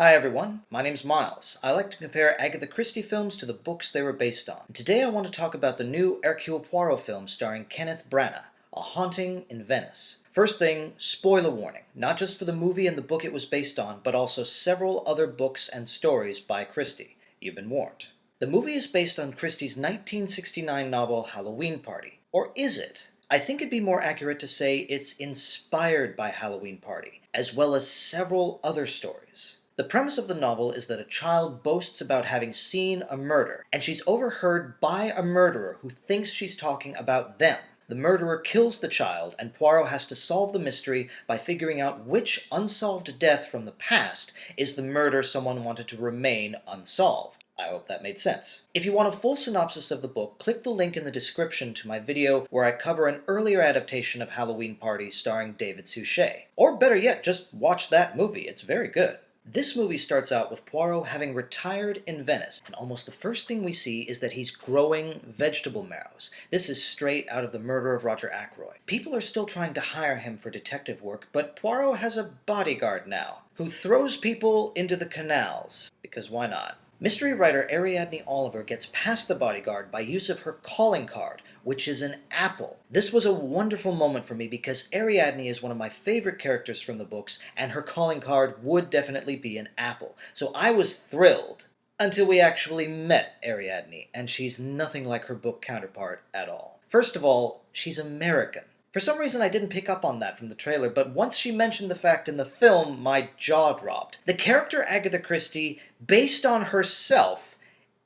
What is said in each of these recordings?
Hi everyone, my name's Miles. I like to compare Agatha Christie films to the books they were based on. Today I want to talk about the new Hercule Poirot film starring Kenneth Branagh, A Haunting in Venice. First thing, spoiler warning, not just for the movie and the book it was based on, but also several other books and stories by Christie. You've been warned. The movie is based on Christie's 1969 novel Halloween Party. Or is it? I think it'd be more accurate to say it's inspired by Halloween Party, as well as several other stories. The premise of the novel is that a child boasts about having seen a murder, and she's overheard by a murderer who thinks she's talking about them. The murderer kills the child, and Poirot has to solve the mystery by figuring out which unsolved death from the past is the murder someone wanted to remain unsolved. I hope that made sense. If you want a full synopsis of the book, click the link in the description to my video where I cover an earlier adaptation of Halloween Party starring David Suchet. Or better yet, just watch that movie, it's very good. This movie starts out with Poirot having retired in Venice, and almost the first thing we see is that he's growing vegetable marrows. This is straight out of The Murder of Roger Ackroyd. People are still trying to hire him for detective work, but Poirot has a bodyguard now, who throws people into the canals, because why not? Mystery writer Ariadne Oliver gets past the bodyguard by use of her calling card, which is an apple. This was a wonderful moment for me because Ariadne is one of my favorite characters from the books, and her calling card would definitely be an apple. So I was thrilled until we actually met Ariadne, and she's nothing like her book counterpart at all. First of all, she's American. For some reason I didn't pick up on that from the trailer, but once she mentioned the fact in the film, my jaw dropped. The character Agatha Christie, based on herself,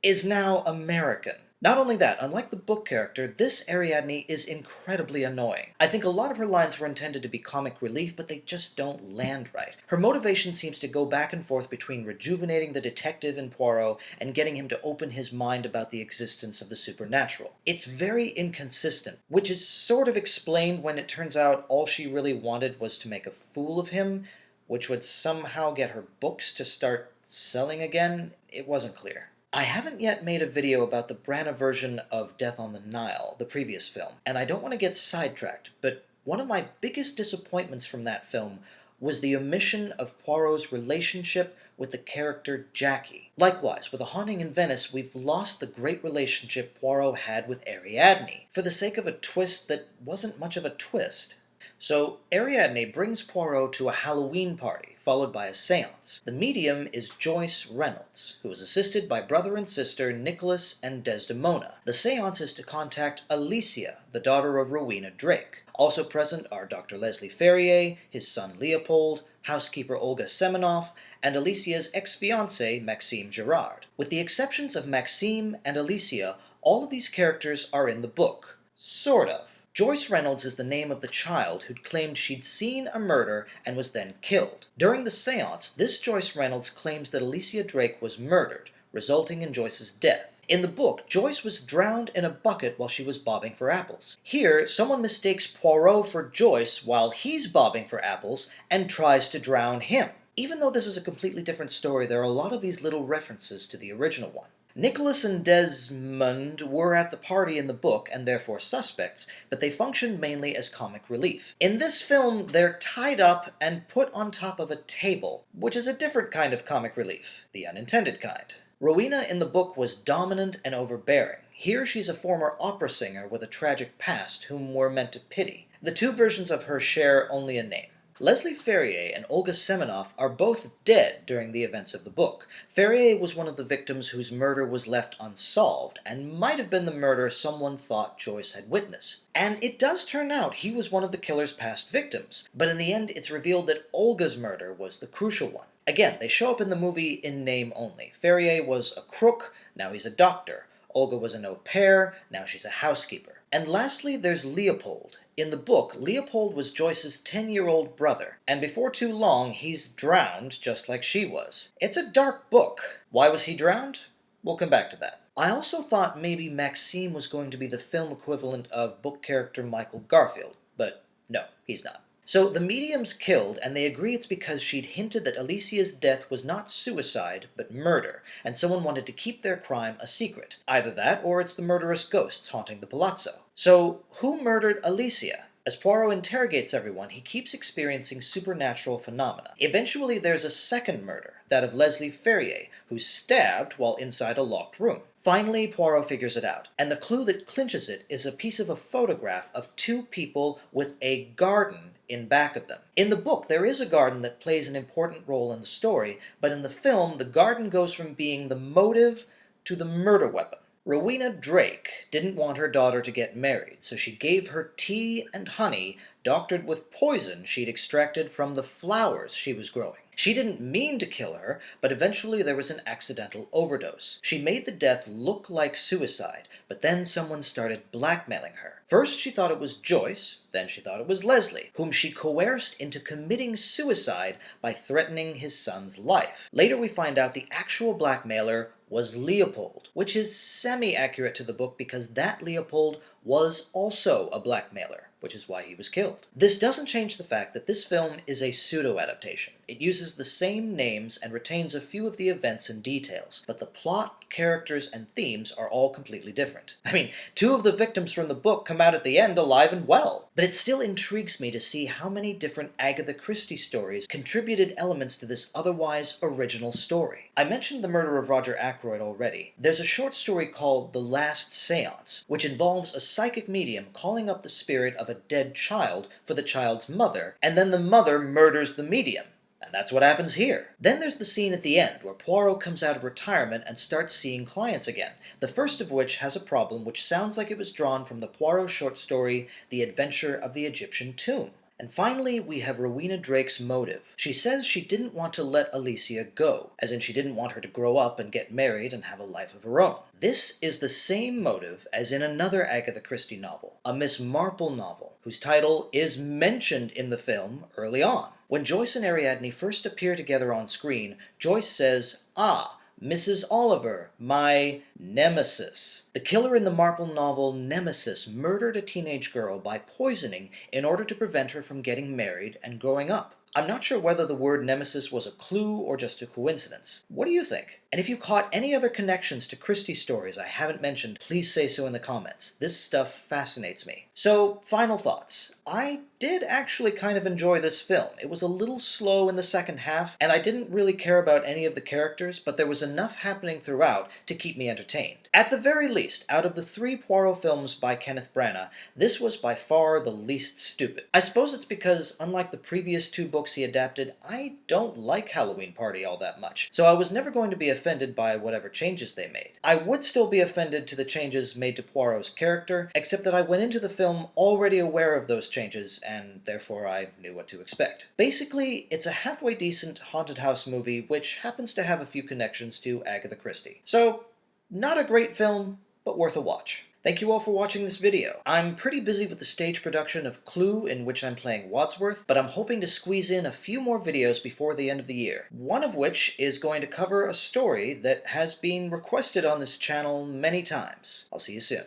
is now American. Not only that, unlike the book character, this Ariadne is incredibly annoying. I think a lot of her lines were intended to be comic relief, but they just don't land right. Her motivation seems to go back and forth between rejuvenating the detective in Poirot and getting him to open his mind about the existence of the supernatural. It's very inconsistent, which is sort of explained when it turns out all she really wanted was to make a fool of him, which would somehow get her books to start selling again. It wasn't clear. I haven't yet made a video about the Branagh version of Death on the Nile, the previous film, and I don't want to get sidetracked, but one of my biggest disappointments from that film was the omission of Poirot's relationship with the character Jackie. Likewise, with A Haunting in Venice, we've lost the great relationship Poirot had with Ariadne, for the sake of a twist that wasn't much of a twist. So, Ariadne brings Poirot to a Halloween party, followed by a seance. The medium is Joyce Reynolds, who is assisted by brother and sister Nicholas and Desdemona. The seance is to contact Alicia, the daughter of Rowena Drake. Also present are Dr. Leslie Ferrier, his son Leopold, housekeeper Olga Semenoff, and Alicia's ex-fiancé Maxime Girard. With the exceptions of Maxime and Alicia, all of these characters are in the book. Sort of. Joyce Reynolds is the name of the child who'd claimed she'd seen a murder and was then killed. During the seance, this Joyce Reynolds claims that Alicia Drake was murdered, resulting in Joyce's death. In the book, Joyce was drowned in a bucket while she was bobbing for apples. Here, someone mistakes Poirot for Joyce while he's bobbing for apples and tries to drown him. Even though this is a completely different story, there are a lot of these little references to the original one. Nicholas and Desmond were at the party in the book and therefore suspects, but they functioned mainly as comic relief. In this film, they're tied up and put on top of a table, which is a different kind of comic relief, the unintended kind. Rowena in the book was dominant and overbearing. Here she's a former opera singer with a tragic past whom we're meant to pity. The two versions of her share only a name. Leslie Ferrier and Olga Semenoff are both dead during the events of the book. Ferrier was one of the victims whose murder was left unsolved, and might have been the murder someone thought Joyce had witnessed. And it does turn out he was one of the killer's past victims, but in the end it's revealed that Olga's murder was the crucial one. Again, they show up in the movie in name only. Ferrier was a crook, now he's a doctor. Olga was an au pair, now she's a housekeeper. And lastly, there's Leopold. In the book, Leopold was Joyce's 10-year-old brother, and before too long, he's drowned just like she was. It's a dark book. Why was he drowned? We'll come back to that. I also thought maybe Maxime was going to be the film equivalent of book character Michael Garfield, but no, he's not. So the medium's killed, and they agree it's because she'd hinted that Alicia's death was not suicide, but murder, and someone wanted to keep their crime a secret. Either that, or it's the murderous ghosts haunting the palazzo. So, who murdered Alicia? As Poirot interrogates everyone, he keeps experiencing supernatural phenomena. Eventually, there's a second murder, that of Leslie Ferrier, who's stabbed while inside a locked room. Finally, Poirot figures it out, and the clue that clinches it is a piece of a photograph of two people with a garden in back of them. In the book, there is a garden that plays an important role in the story, but in the film, the garden goes from being the motive to the murder weapon. Ruena Drake didn't want her daughter to get married, so she gave her tea and honey doctored with poison she'd extracted from the flowers she was growing. She didn't mean to kill her, but eventually there was an accidental overdose. She made the death look like suicide, but then someone started blackmailing her. First she thought it was Joyce, then she thought it was Leslie, whom she coerced into committing suicide by threatening his son's life. Later we find out the actual blackmailer was Leopold, which is semi-accurate to the book because that Leopold was also a blackmailer, which is why he was killed. This doesn't change the fact that this film is a pseudo-adaptation. It uses the same names and retains a few of the events and details, but the plot, characters, and themes are all completely different. I mean, two of the victims from the book come out at the end alive and well. But it still intrigues me to see how many different Agatha Christie stories contributed elements to this otherwise original story. I mentioned the murder of Roger Ackroyd already. There's a short story called The Last Seance, which involves a psychic medium calling up the spirit of a dead child for the child's mother, and then the mother murders the medium. And that's what happens here. Then there's the scene at the end where Poirot comes out of retirement and starts seeing clients again, the first of which has a problem which sounds like it was drawn from the Poirot short story The Adventure of the Egyptian Tomb. And finally, we have Rowena Drake's motive. She says she didn't want to let Alicia go, as in she didn't want her to grow up and get married and have a life of her own. This is the same motive as in another Agatha Christie novel, a Miss Marple novel, whose title is mentioned in the film early on. When Joyce and Ariadne first appear together on screen, Joyce says, "Ah, Mrs. Oliver, my nemesis." The killer in the Marple novel Nemesis murdered a teenage girl by poisoning in order to prevent her from getting married and growing up. I'm not sure whether the word nemesis was a clue or just a coincidence. What do you think? And if you caught any other connections to Christie stories I haven't mentioned, please say so in the comments. This stuff fascinates me. So, final thoughts. I did actually kind of enjoy this film. It was a little slow in the second half, and I didn't really care about any of the characters, but there was enough happening throughout to keep me entertained. At the very least, out of the 3 Poirot films by Kenneth Branagh, this was by far the least stupid. I suppose it's because, unlike the previous 2 books he adapted, I don't like Halloween Party all that much, so I was never going to be offended by whatever changes they made. I would still be offended to the changes made to Poirot's character, except that I went into the film already aware of those changes, and therefore I knew what to expect. Basically, it's a halfway decent haunted house movie which happens to have a few connections to Agatha Christie. So, not a great film, but worth a watch. Thank you all for watching this video. I'm pretty busy with the stage production of Clue, in which I'm playing Wadsworth, but I'm hoping to squeeze in a few more videos before the end of the year. One of which is going to cover a story that has been requested on this channel many times. I'll see you soon.